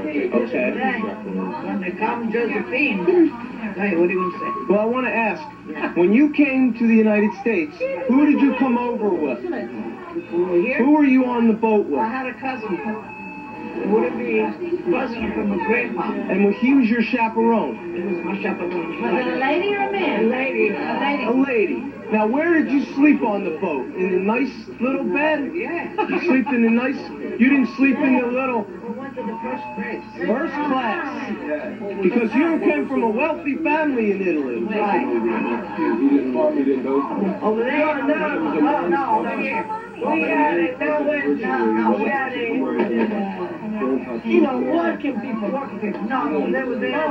Okay. When they come Josephine, hey, what are you going to say? Well, I want to ask, when you came to the United States, who did you come over with? Here, Who were you on the boat I with? had a cousin. It wouldn't be a cousin from a grandma. And he was your chaperone? It was my chaperone. Was it a lady or a man? A lady. A lady. Now, where did you sleep on the boat? In a nice little bed? Yeah. You slept in a nice... You didn't sleep in the little... We went to the first place. First class. Because you came from a wealthy family in Italy. Right. Over there? No, over here. We had it, we had it, working people. No, they were there.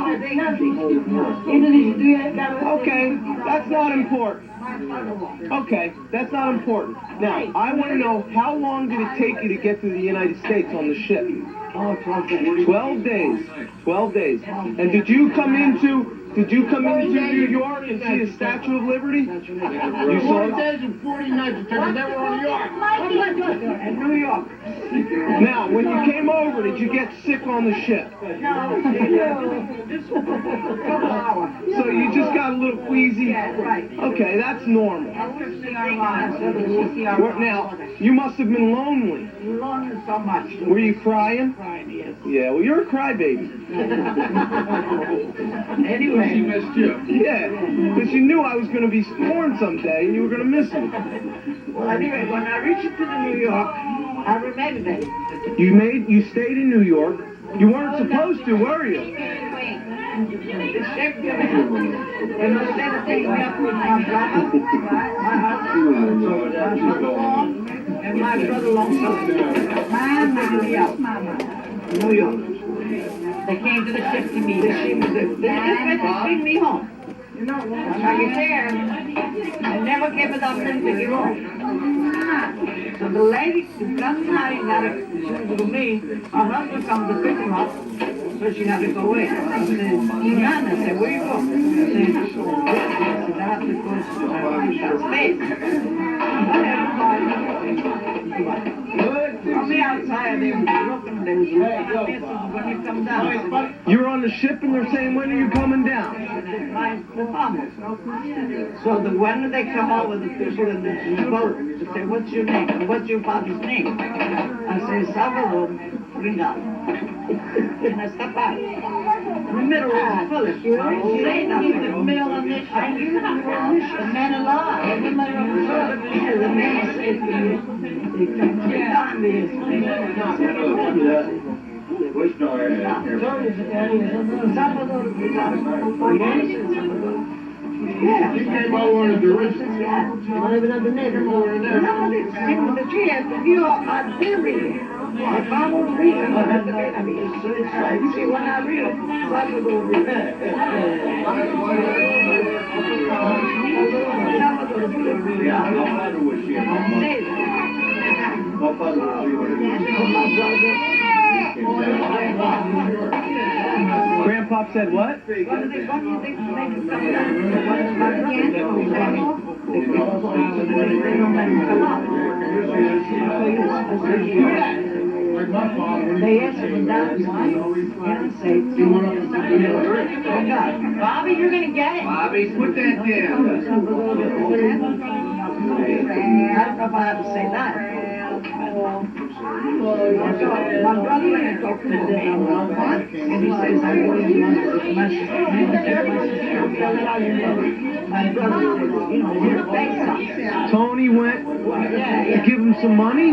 Okay, that's not important. Okay, that's not important. Now, I want to know, how long did it take you to get to the United States on the ship? 12 days. 12 days. And did you come into New York and see the Statue of Liberty? You saw 40 days and 40 nights because they were on New York. In New York. Now, when you came over, did you get sick on the ship? No, just a couple hours. So you just got a little queasy? Yeah, right. Okay, that's normal. I was see our lives. Now, you must have been lonely. Lonely so much. Were you crying? Crying, yes. Yeah, well, you're a crybaby. Anyway. She missed you. Yeah, because you knew I was going to be born someday and you were going to miss me. Well, anyway, when I reached to the New York, I remembered it. You stayed in New York. You weren't supposed to, were you? The chef came in. And instead of taking me up with my brother, my husband, and my brother Longson, New York. They came to the ship to meet They her. went to bring me home. You know, when I get there, I never gave it up until you home. So the lady, she got married, she was with me. Her husband come to pick him up, so she had to go away. I said, Nana, I said, where you going? I said, I have to go to States. From the outside, they were looking, they was looking, when you come down. You're on the ship and they're saying, when are you coming down? So when they come over, the people in the boat, they say, what's your name? And what's your father's name? I say, Salvador Tringali. And I step out. In the middle of the village. Say nothing. In the middle of this, I knew the man alive. The man says to me, Yeah. He came over on a direction. Living underneath it. You are buried. If I won't read it, I mean, you see, when I read it, Salvador read it. Grandpop said what? What do you think make it come down? They asked him down and say, Bobby, you're going to get it. Bobby, put that down. I don't know if I have to say that. My brother and talking to them, and he says, I want you to my sister. My brother says, you know, we're thanks. Tony went to give him some money?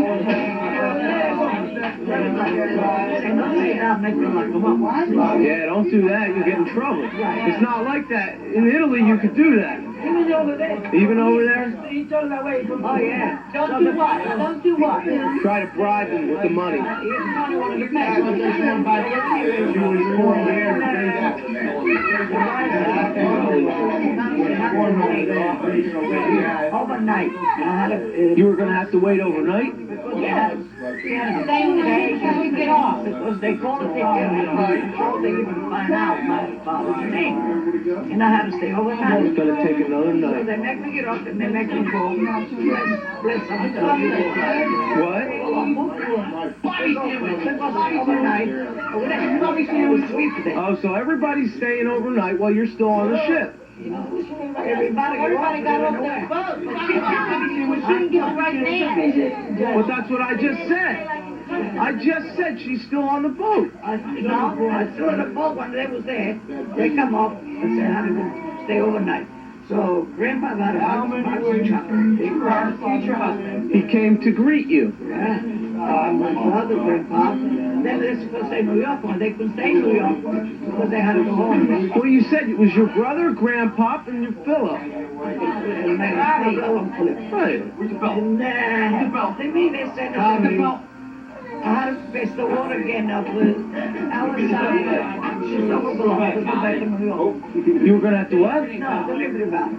Yeah, don't do that. You'll get in trouble. It's not like that. In Italy, you could do that. Even over there. Even over there? He told that way. Oh, yeah. Don't do what? Don't do what? Try to bribe him with the money. Overnight. You were going to have to wait overnight? Yes. Same day you get off. Because they called it before they even find out my father's name. And I had to stay overnight. It's going to take another one So night. they make me get up and they make me go. Bless them. What? Overnight. It was sweet today. Oh, so everybody's staying overnight while you're still on the ship. Everybody got off their boat. We shouldn't give it right there. But that's what I just said. I just said she's still on the boat. I still in the boat when they was there. They come up and said, how do we stay overnight? So Grandpa got a box of chocolate. Future husband. He came to greet you. Yeah. My other grandpa. Then they're supposed to stay in New York when they couldn't stay in New York because they had to go home. Well, you said it was your brother, Grandpop, and your Philip. And my brother and Philip. Right. And to me they said, I had to face the water again up with our side. She's over below. To go back to New York. You were gonna have to what? No, the Liberty Bell.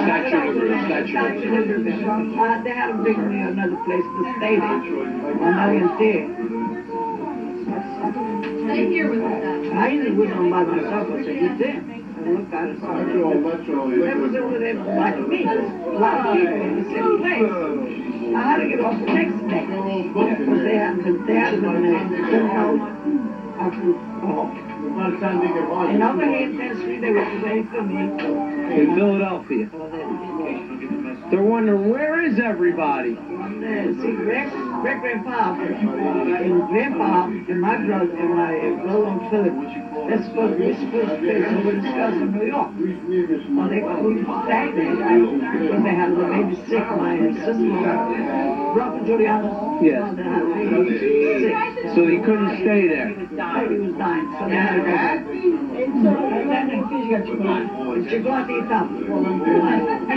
Statue of Liberty. They had to bring me another place to stay there. And I went there. Stay here with us. I usually went on by myself. I said, you there? I looked at it. They was over there like me. A lot of people in the same place. I had to get off the next day. Because they had been there. I could go home. And over here in 10th Street, they were waiting for me. In Philadelphia. They're wondering, where is everybody? See, Grandpa and Grandpa and my brother and and Philip, they're supposed to stay over the stairs in New York. Well, they couldn't stay there because they had a baby sick. My sister-in-law, brother Juliana, Yes. they had a baby sick. So he couldn't stay there. Baby was dying, so they had to go back. Chocolate eat up. He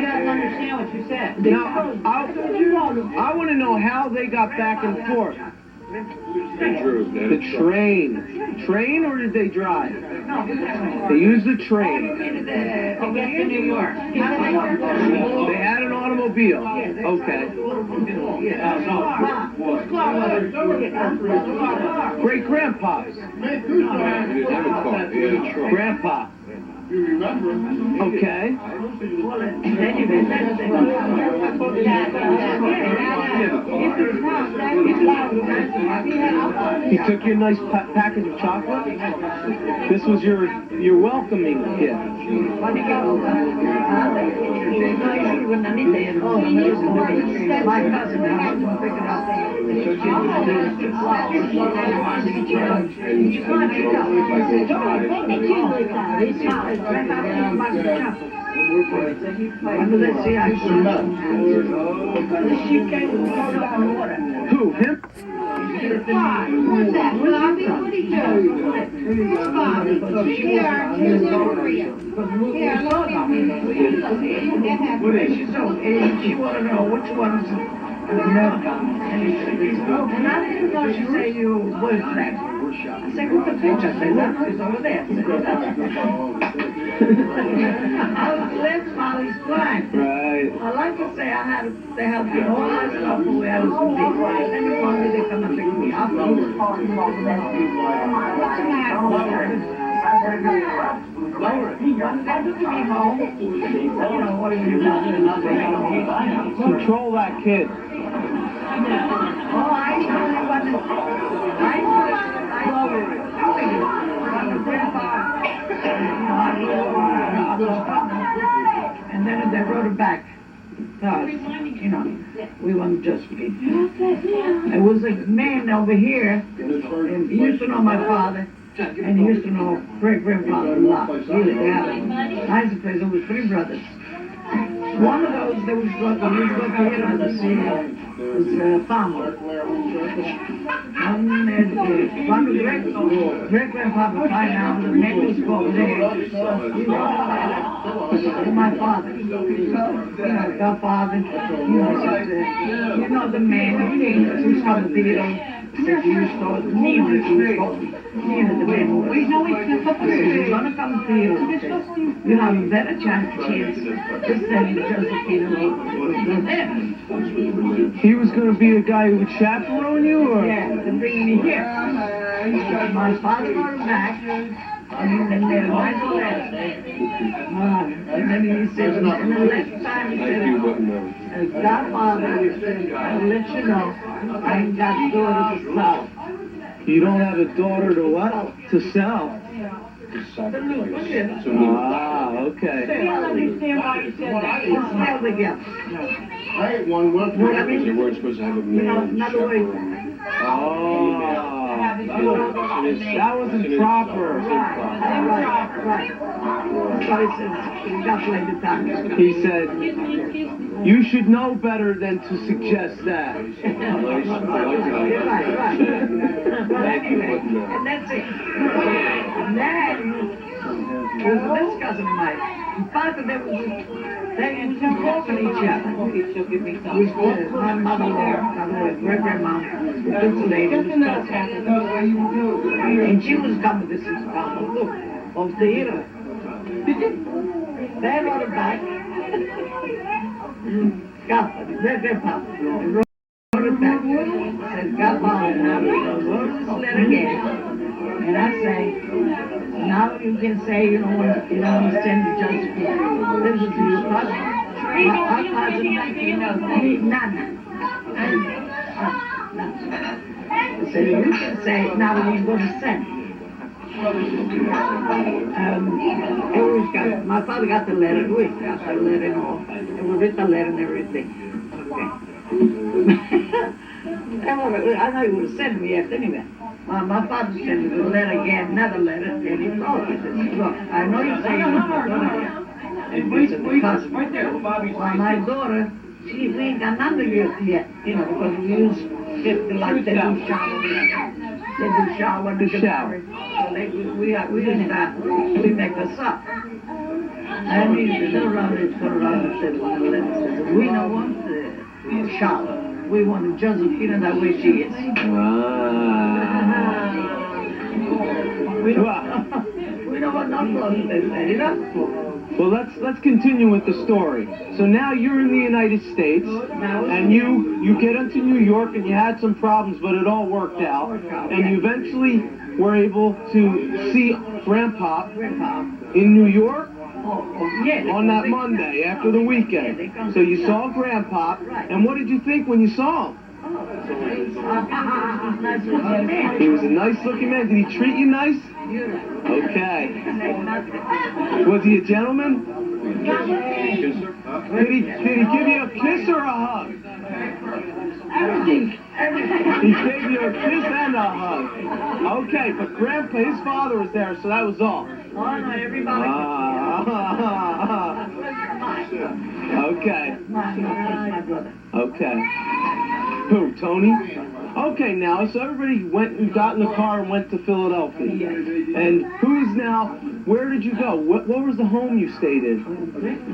doesn't understand what you said. Now, I want to know how they got back and forth. The train. Train or did they drive? They used the train. To get to New York. They had an automobile. Okay. Great grandpa's. Grandpa. You remember? Okay. He took you a nice package of chocolate? This was your welcoming gift. My cousin, I had to pick it up. Who? Him? Who's that? Bobby? What did he do? Bobby. Here, here's Korea. Here, look at me. She wanted to know which one's America. And I didn't know she said you boyfriend. I said, what's the picture? I said, that is over there. I was left while he's flying. Right. I like to say they have been all that stuff where I was to be. And finally they come and pick me up. Control that kid. And then they wrote it back. We weren't just people. There was a man over here, and he used to know my father, and he used to know great-grandfather a lot. Really, they had a nice place. There was 3 brothers. One of those, there was brother, he was up here on the sea, was farmer. One great-grandfather find out the man was over there. My father, godfather, the man who came to come to the the man who was gonna come to you. You have a better chance to send Josephine. He was going to be the guy who would chaperone you, or? Yeah, to bring me here. My father brought him back. And then my letter. And then he said, and the next time he said, Godfather, I'll let you know, I ain't got daughters to sell. You don't have a daughter to what? To sell? Ah, okay. I don't understand why you said that. It's held together. I ain't one word. What I mean? You weren't supposed to have a You know, man. another way. Oh, that wasn't proper. Right. So he said, we got plenty of time. He said, you should know better than to suggest that. Right. And that's it. And then, this cousin of mine, he thought that they was involving each other. My mother-in-law, great-grandma, this lady was cousin. And she was coming to see Papa, look, of the hero. They wrote it back. Grandpa. Wrote it back. Said, Grandpa, now we wrote this letter again. And I say, now you can say you don't understand the Josephine. This is your cousin. Our cousin, Nana. So you can say, now we're going to send. My father got the letter, we got the letter and all. And we read the letter and everything. Okay. I know he would have sent me after anyway. My father sent me the letter again, another letter, and he told me, look, I know you say you're not daughter yet. And this is the cousin. Well, my daughter, we ain't got nothing yet, because we use 50 like they do shower. They do shower and shower. So we use that. We make us up. And he turned around and said, we don't want the shower. We want Josephine that way she is. We don't want no clothes, they say, Well, let's continue with the story. So now you're in the United States, and you get into New York, and you had some problems, but it all worked out, and you eventually were able to see Grandpa in New York on that Monday after the weekend. So you saw Grandpa, and what did you think when you saw him? He was a nice-looking man. Did he treat you nice? Okay. Was he a gentleman? Did he give you a kiss or a hug? Everything. He gave you a kiss and a hug. Okay, but Grandpa, his father was there, so that was all. Oh, no, everybody. Okay. My brother. Okay. Who, Tony? Okay, now, so everybody went and got in the car and went to Philadelphia. And where did you go? What was the home you stayed in?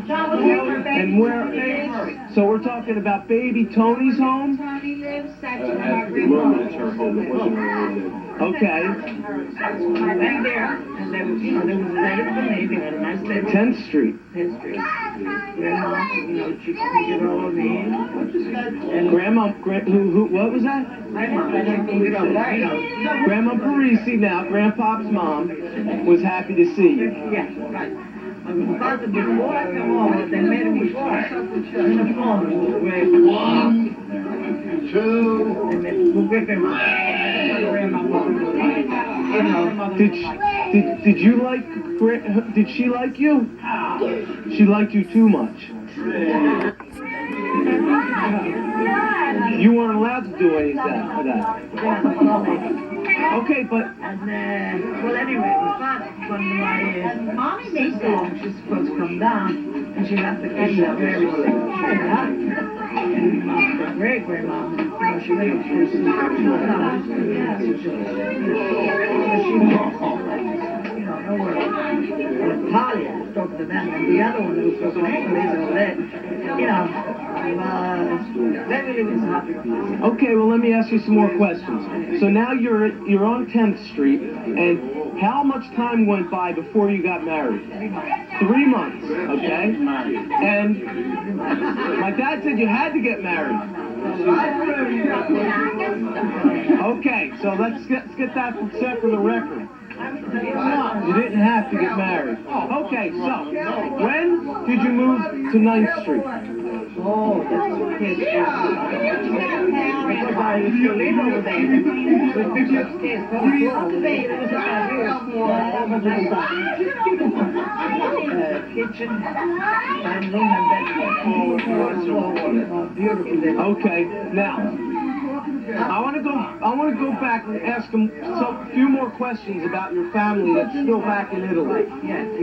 And where? So we're talking about baby Tony's home? Tony lives, that's At my the moment, it's her home. It wasn't her home. Okay. I went there, and there was a letter for me. They had a nice letter. 10th Street. 10th Street. Grandma, she figured all of me. And Grandma, who, what was that? Grandma, she figured all of me. Grandma Parisi, now, Grandpa's mom, was happy to see you. Yeah, right. But before I come home, they made him before. In the phone, where 1, 2, and then grandma. Did you like, did she like you? She liked you too much. You weren't allowed to do any of that. Okay, but... And, well, anyway, when my sister, she's supposed to come down, and she got the kids out very sick. And my great-grandma, she went upstairs to the don't worry. Talia spoke to them, and the other one who spoke to English, they really was happy. Okay, well, let me ask you some more questions. So now you're on 10th Street, and how much time went by before you got married? 3 months, okay? And my dad said you had to get married. Okay, so let's get that set for the record. You didn't have to get married. Okay, so when did you move to 9th Street? Oh, that's okay. Because I used to live over there. Kitchen, dining room, and then beautiful. Okay, now I want to go back and ask them a few more questions about your family that's still back in Italy.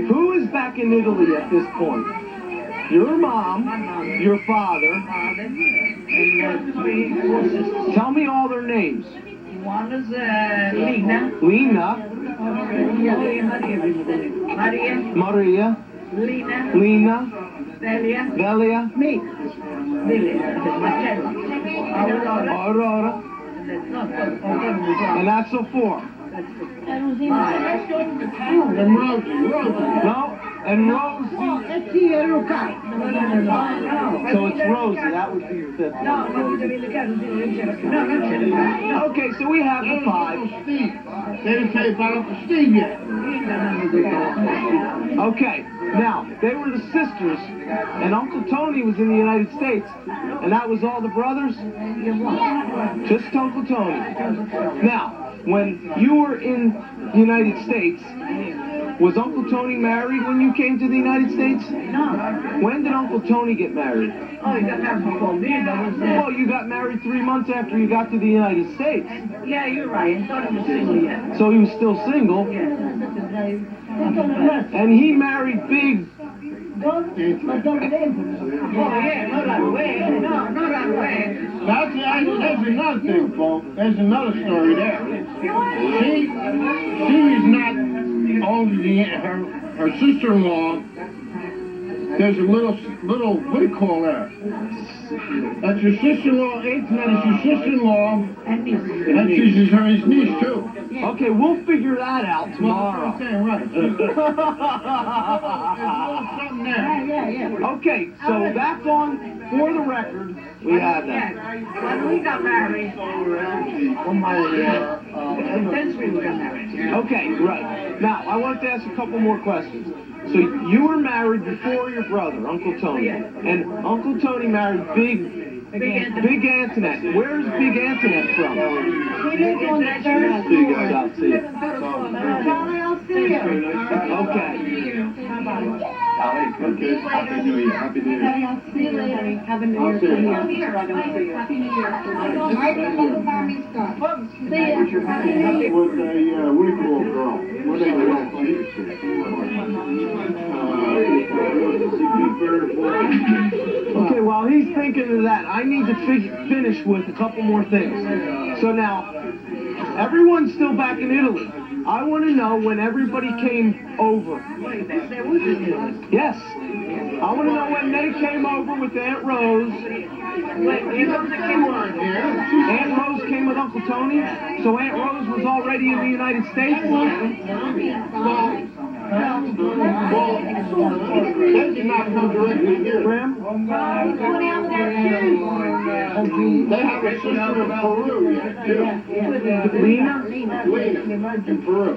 Who is back in Italy at this point? Your mom, your father, and 3 sisters. Tell me all their names. One is Lina. Lina, Maria. Maria, Lina. Lina, Velia. Velia, Marcella. Aurora, and that's the 4. And Rosie. No, and Rosie. So it's Rosie, that would be your 5th. Okay, so we have the 5. Steve. They didn't say about Uncle Steve yet. Okay, now, they were the sisters, and Uncle Tony was in the United States, and that was all the brothers? Just Uncle Tony. Now, when you were in the United States, was Uncle Tony married when you came to the United States? No. When did Uncle Tony get married? Oh, you got married before me. That was Well, you got married 3 months after you got to the United States. Yeah, you're right. I thought he was single yet. So he was still single. Yeah. And he married Big. Oh, yeah, not right away. No, not right away. That's another thing, folks. There's another story there. She is not only her sister-in-law. There's a little, what do you call that? That's your sister-in-law, Antoinette is your sister-in-law, and she's her niece too. Okay, we'll figure that out tomorrow. Well, that's what I'm saying, right. There's a little something there. Okay, so that's on for the record. We have that. When we got married, on my anniversary we got married. Okay, right. Now, I want to ask a couple more questions. So you were married before your brother, Uncle Tony, and Uncle Tony married Big Antoinette. Where's Big Antoinette from? He lives on the 3rd See you floor. guys. I'll see you. Charlie, I'll see you. Okay. Okay, Happy New Year. Happy New Year. I'll see you later. Have a New Year. See you. Happy New Year. Right on the farming stuff. See ya. With a Winkle girl. What they Okay, while he's thinking of that, I need to finish with a couple more things. So now, everyone's still back in Italy. I want to know when everybody came over. Yes. I want to know when they came over with Aunt Rose. Aunt Rose came with Uncle Tony. So Aunt Rose was already in the United States? They did not come directly here. Graham? They have a sister in Peru yet, too. Lena? Lena, in Peru.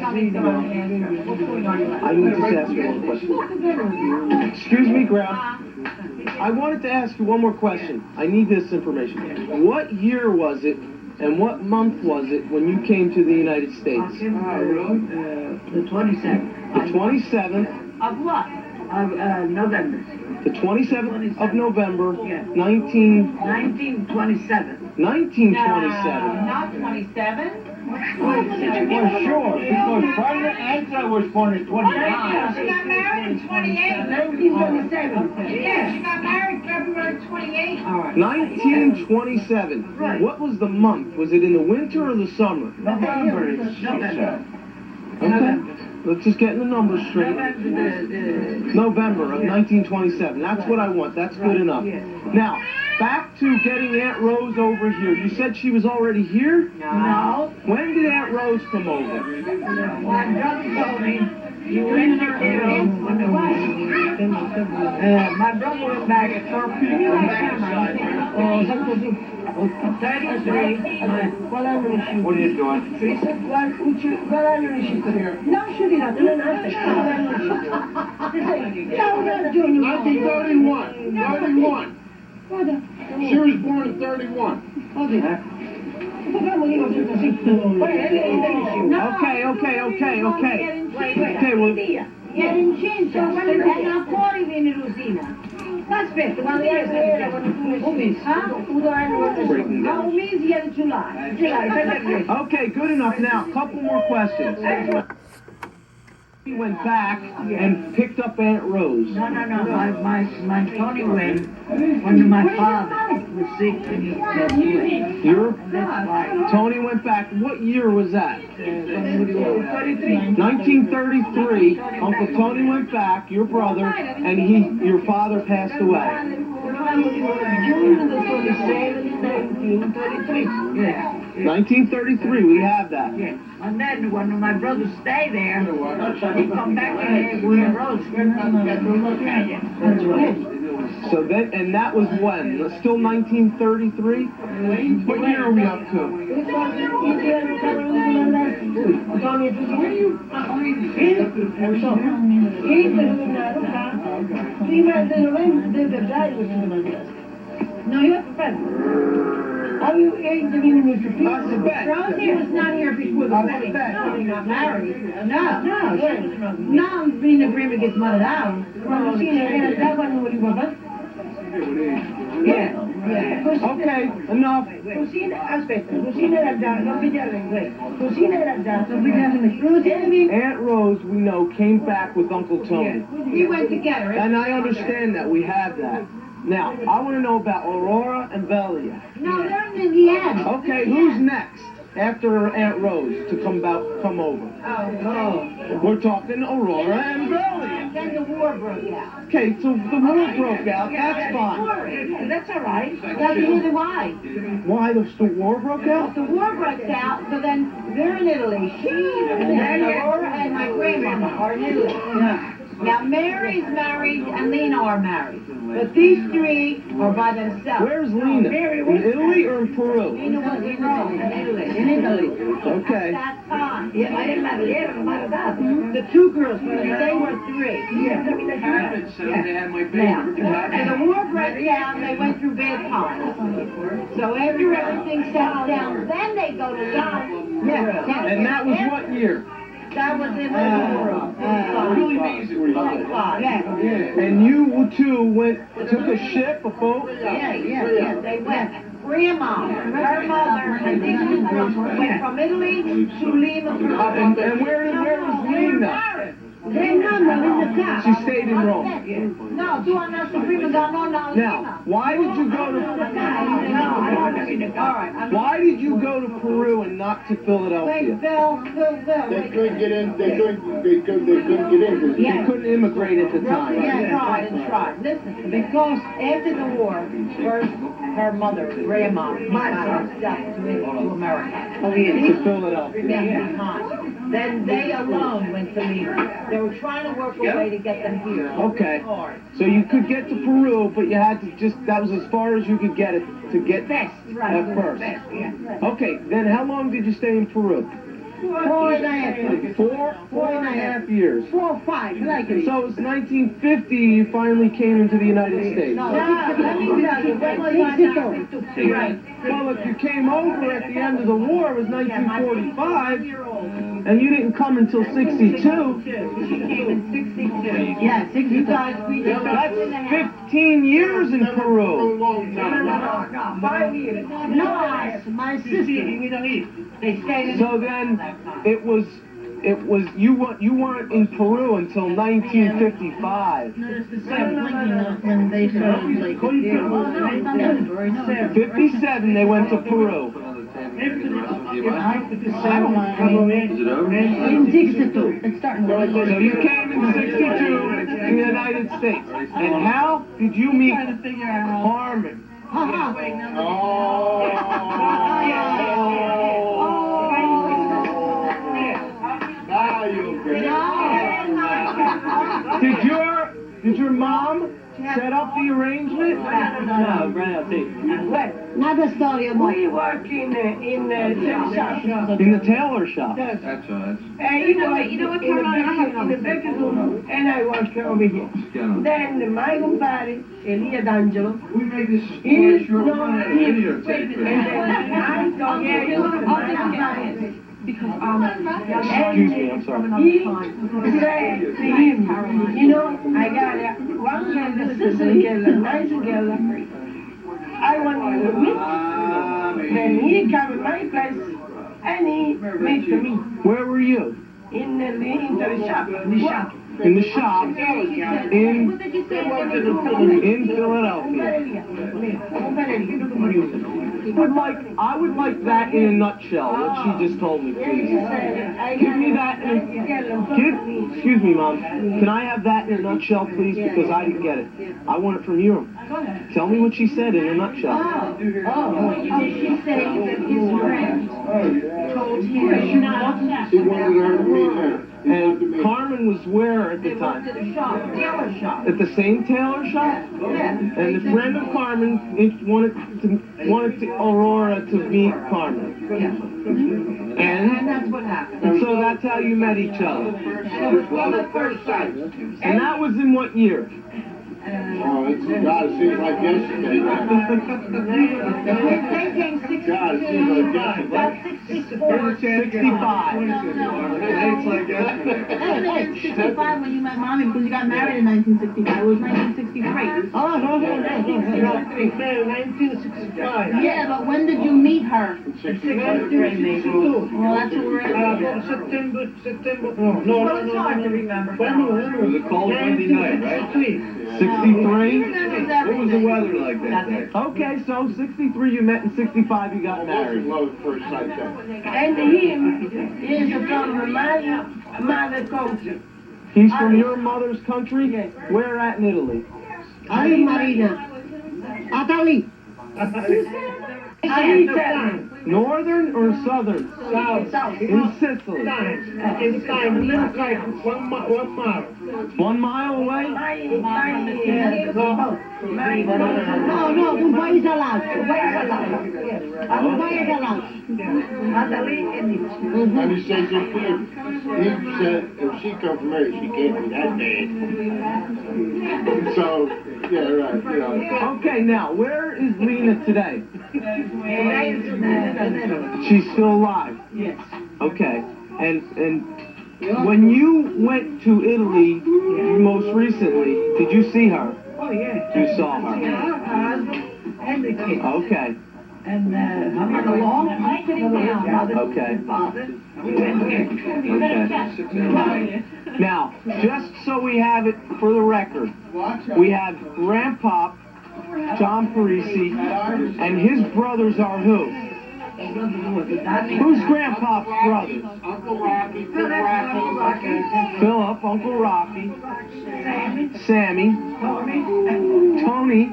I need to ask you one question. Excuse me, Graham. I wanted to ask you one more question. I need this information. What year was it and what month was it when you came to the United States? The 27th. The 27th. Of what? Of November. The 27th of November, 1927. 1927. Not 27. Well, sure, because Private Angela was born in 29. She got married in 28. 1927. Yeah, she got married February 28th. All right. 1927. Right. What was the month? Was it in the winter or the summer? November is Okay. Let's just get the numbers straight. November November of 1927. That's what I want. That's good enough. Now, back to getting Aunt Rose over here. You said she was already here? No. When did Aunt Rose come over? My brother told me You went to Italy when the my brother went back at 33. Qual è l'uscita? What are you doing? Teresa, qual è l'uscita? No, sciolina, non è un'altra. Qual è l'uscita? Ciao, ragione. 1931. 31. Guarda. She was born in 31. Parliamo di cose così. Okay, well, Era incinta, era fuori viene Rosina. Ma aspetta, quando era un mese? Ah, un mese era July. okay, good enough. Now, a couple more questions. He went back and picked up Aunt Rose. No. My Tony went when my father was sick and he passed away. That's why. Tony went back. What year was that? 1933. Uncle Tony went back, your brother, and your father passed away. June the 27th, 1933. Yeah. 1933, we have that. Yeah. And then when my brother stayed there, he come back and we rose. So then, and that was when? Still 1933? What year are we up to? No, you have to friend. Rosie was not here before the wedding. No, not married. No. Now being agreement gets mother down. Yeah. Okay, enough. Aunt Rose, we know, came back with Uncle Tony. We went together. And I understand that, we have that. Now, I want to know about Aurora and Velia. No, they're in Indiana. Okay, who's next after Aunt Rose to come over? Oh. We're talking Aurora and Velia. Then the war broke out. Okay, so the war broke out, that's fine. That's all right. That's either why. Why the war broke out? The war breaks out, so then they're in Italy. She and Aurora and my grandmama are in Italy. Now Mary's married and Lena are married. But these three are by themselves. Where's Lena? In Italy or in Peru? Lena was in Rome, in Italy. Okay. At that time. Yeah, I didn't have it. The two girls, they were three. Yeah. Now, when the war broke out, they went through bad times. So after everything settled down, then they go to London. Yeah. And that was what year? That was in the war. And you two took a ship, a boat? Yeah. They went. Grandma, her mother, and these two girls went from Italy to Lima. And where was Lena? She stayed in Rome. No, tu andas to prima donna. Now, why did you go to Why did you go to Peru and not to Philadelphia? They couldn't get in. They couldn't get in. You couldn't immigrate at the time. Yeah, tried. Listen, because after the war, first her mother, grandma, got herself to America. To Philadelphia. Remained behind. Then they alone went to Lima. They were trying to work a way to get them here. Okay. So you could get to Peru, but you had to that was as far as you could get it to get at first. Okay, then how long did you stay in Peru? 4.5 years. 4.5 years. 4 or 5, like it. So it was 1950 you finally came into the United States. No, let me tell you, when was 62? Right. Well, if you came over at the end of the war, it was 1945, and you didn't come until 62. She came in 62. Yeah, 62. That's 15 years in Peru. No, 5 years. No, my sister. They stayed in. So then, it was you weren't in Peru until 1955. When they started, like, 57 they went to Peru. in 62. It's starting to So you came in 62 in the United States. And how did you meet Carmen? Now you get it. Did your mom set up the arrangement? No, right out there. Well, Another story of we work in the shop. In the tailor shop. That's right. And he was in the baker's room, and I work over here. Then my compadre, Elia D'Angelo, We made this he's short not videotape. and then I don't get my compadre. Excuse me, I'm sorry. He said to him, you know, I got one girl, the sister girl, a nice girl. I want you to meet. Then he come to my place and he met me Where were you? in the shop. In the shop in Philadelphia. I would like that in a nutshell, what she just told me, please. Give me that excuse me, Mom. Can I have that in a nutshell, please? Because I didn't get it. I want it from you. Tell me what she said in a nutshell. she said that his friend told him not He wanted her to meet him. And Carmen was where at the time? to the shop, tailor shop. At the same tailor shop? Yeah. And the friend of Carmen wanted Aurora to meet Carmen. And And that's what happened. so that's how you met each other. Love at first sight. And that was in what year? Oh, it's, God, it seems like yesterday. They came 60. God, it seems like yesterday. About 64. 65. It's like yesterday. That would have been 65 when you met Mommy because you got married in 1965. It was 1963. Oh, no. 1965. Yeah, but when did you meet her? 1962. Well, that's what we're at. September. Well, it's hard to remember. It was a cold windy night, right? 63? What was the weather like that day? Okay, so 63 you met, and 65 you got married. Love at first sight then. And him is from my mother country. He's from your mother's country? Yes. Where at in Italy? Ay, Marina. Atali. And he said, Northern or southern? South. In Sicily. It's time, little kite, 1 mile. 1 mile away? No, Dubai is allowed. Dubai is allowed. And he says he said if she come from here, she can't be that bad. So, yeah, right, you know. Okay, now, where is Lena today? She's still alive? Yes. Okay. And when you went to Italy most recently, did you see her? Oh, yeah. You saw her? And the kids. Okay. And I'm in a long night mother Okay. and father. We went there. Okay. Now, just so we have it for the record, we have Grandpop, John Parisi, and his brothers are who? Who's Grandpop's brothers? Uncle Rocky, Philip Philip, Uncle Rocky, Sammy, Tony,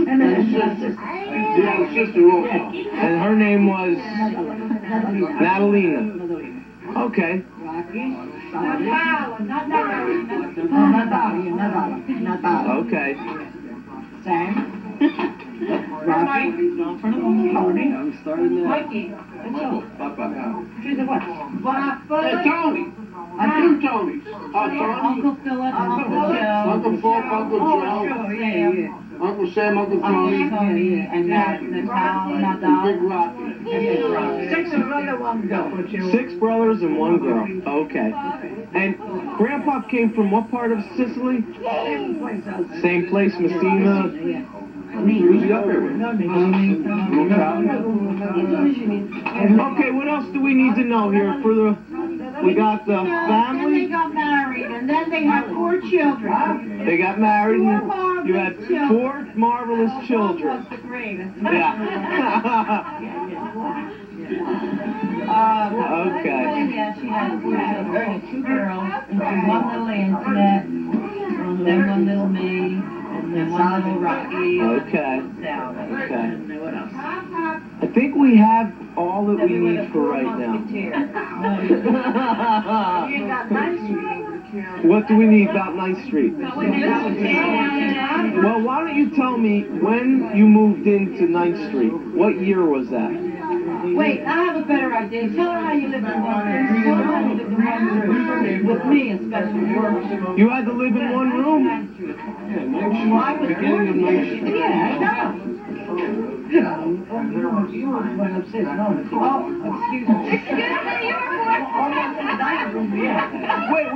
And then he had a sister also. and her name was Natalina. Okay. Okay. I'm starting now. Mikey. She's a what? Hey, Tony. Two Tonys. Tony. Uncle Philip, Uncle Joe. Uncle Philip, Uncle Joe. Yeah. Uncle Sam, Uncle Tony. And Natal. Big Rocky. 6 brother, 1 girl. 6 brothers and 1 girl. Okay. And Grandpa came from what part of Sicily? Same place, Messina. Who's he up here with? Okay, what else do we need to know here for the... We got the And they family. got married, and then they had 4 children. They got married. Four And marvelous you had children. 4 marvelous children. The greatest. Yeah. Okay. Yeah, she had 4 children, 2 girls, and 1 little Antoinette, then 1 little me, and then 1 little Rocky. Okay. Salve. Okay. And then what else? I think we have all that we need for right now. You got 9th Street. What do we need about 9th Street? Well, Well, why don't you tell me when you moved into 9th Street? What year was that? Wait, I have a better idea. Tell her how you lived in one room. Tell her how you lived in one room. With me, especially. You had to live in one room? I was born in 9th Street. Yeah, I know. you went upstairs. No, oh, excuse me. Almost in the dining room, yeah. Wait,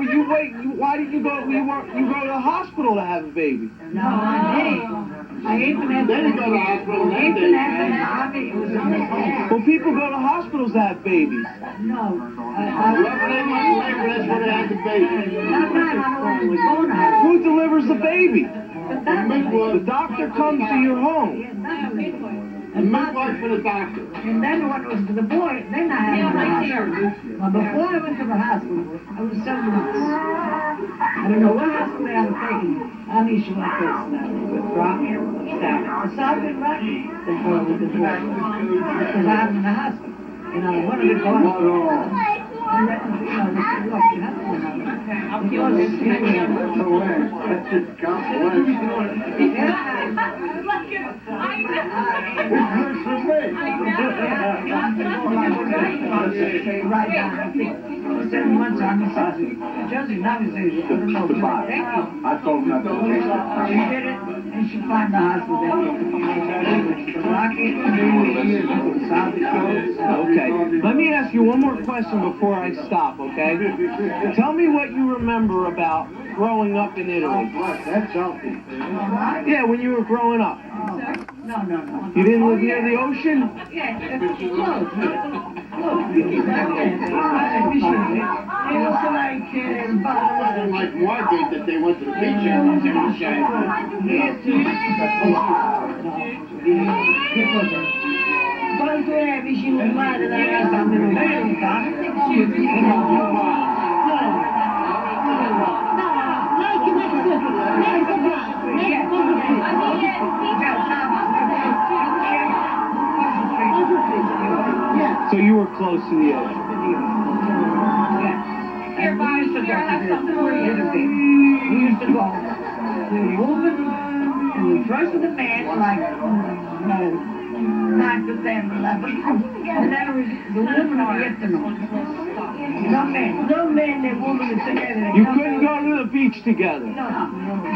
why did you go, you go to the hospital to have a baby? No, I even had Then you go to the hospital that day, man. It was on his head. Well, people go to hospitals to have babies. No, Whoever they want to labor, that's where they had the baby. not right, I know where we were going at. Who delivers the baby? But that was The doctor comes to your home. The midwife for the doctor. And then when it was to the boy, then I had to the hospital. But before I went to the hospital, I was 7 months. I don't know what hospital they had taken me. I need you like this now. With Rocky, South. The South and Rocky, they call it the boy. Because I'm in the hospital. And I wanted to go out. And then, you know, they said, look, you have to go out. Because it's right down. 7 months on the sausage. Josie, now he says, I don't know why. Thank you. I told him not to take it. She did it, and she climbed the hospital. Rocky, Okay, let me ask you one more question before I stop, okay? Tell me what you remember about growing up in Italy. That's healthy. Yeah, when you were growing up. No. You didn't live near the ocean? Yeah, it's close. It was like, It wasn't like Margate that they went to the beach and they were saying. Quando è vicino al mare da casa a meno So you were close to the ocean. We used to go. The woman and the first of the man, like, 9 to 10, 11. And then the woman would get to know. No men and woman is together. You couldn't go to the beach together. No.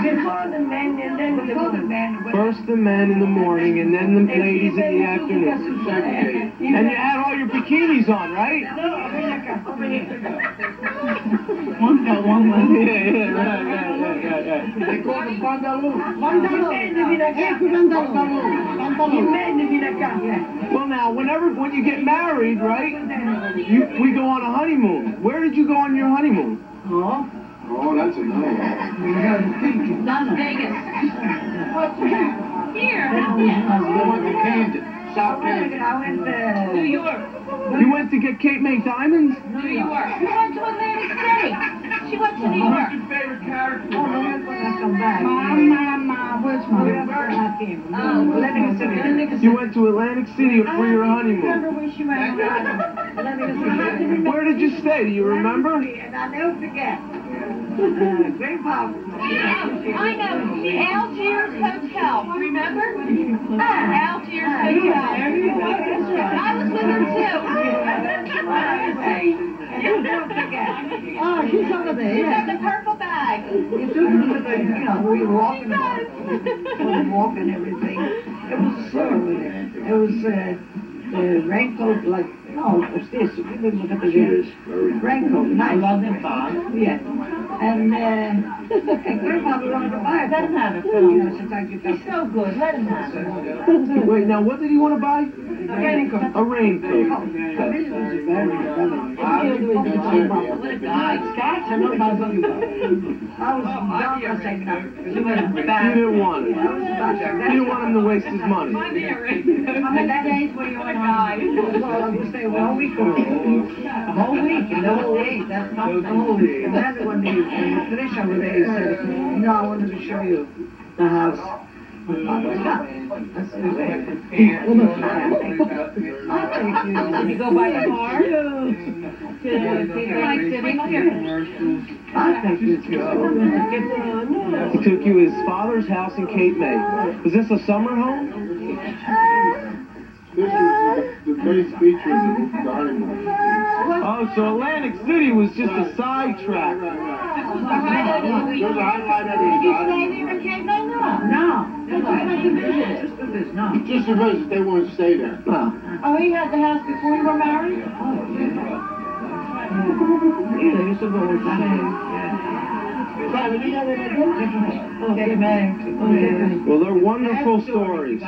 Before the men and then before the men. First the men in the morning and then the ladies in the afternoon. And you had all your bikinis on, right? No, over here. One go, one way. Yeah, right. They call them bandaloo. Well, now, when you get married, right, we go on a honeymoon. Where did you go on your honeymoon? Oh, that's a good one. Las Vegas. Here. They went to Camden, South Camden. I went to New York. You went to get Cape May diamonds? New York. She went to Atlantic City. She went to New York. Favorite character? Oh, no, when I come back. Where's Mom? Atlantic City. You went to Atlantic City for your honeymoon. Remember where she went? Where did you stay? Do you remember? And I'll never forget. Great power. I know. Algiers Hotel. Remember? Algiers Hotel. I was with her too. You'll never forget. Oh, she's over there. She's got the purple bag. You know, we were walking, and everything. It was it was the raincoat, like, no, it was this. You didn't look at the raincoat, nice. Yeah. And Grandpa wanted to buy it. Let him have it, Phil. You know, since I get He's so good. Let him have it. Wait, now what did he want to buy? raincoat. A raincoat. What a guy. Scotch, I know about something. I was young, I said no. You didn't want it. You didn't want him to waste his money. I'm in that age where you went die. Well, I'm gonna stay a whole week or a whole week, and the whole day, that's not the whole week. And then when Teresa was there, he said, no, I wanted to show you the house. Did you go by the car? Like sitting here? He took you to his father's house in Cape May. Was this a summer home? This was the main feature of the honeymoon. Oh, so Atlantic City was just a sidetrack. There's a highlight of Did you stay there in Cape May? No. Just like a visit. Just a visit, they wouldn't stay there. Oh, he had the house before you were married? Well, they're wonderful stories.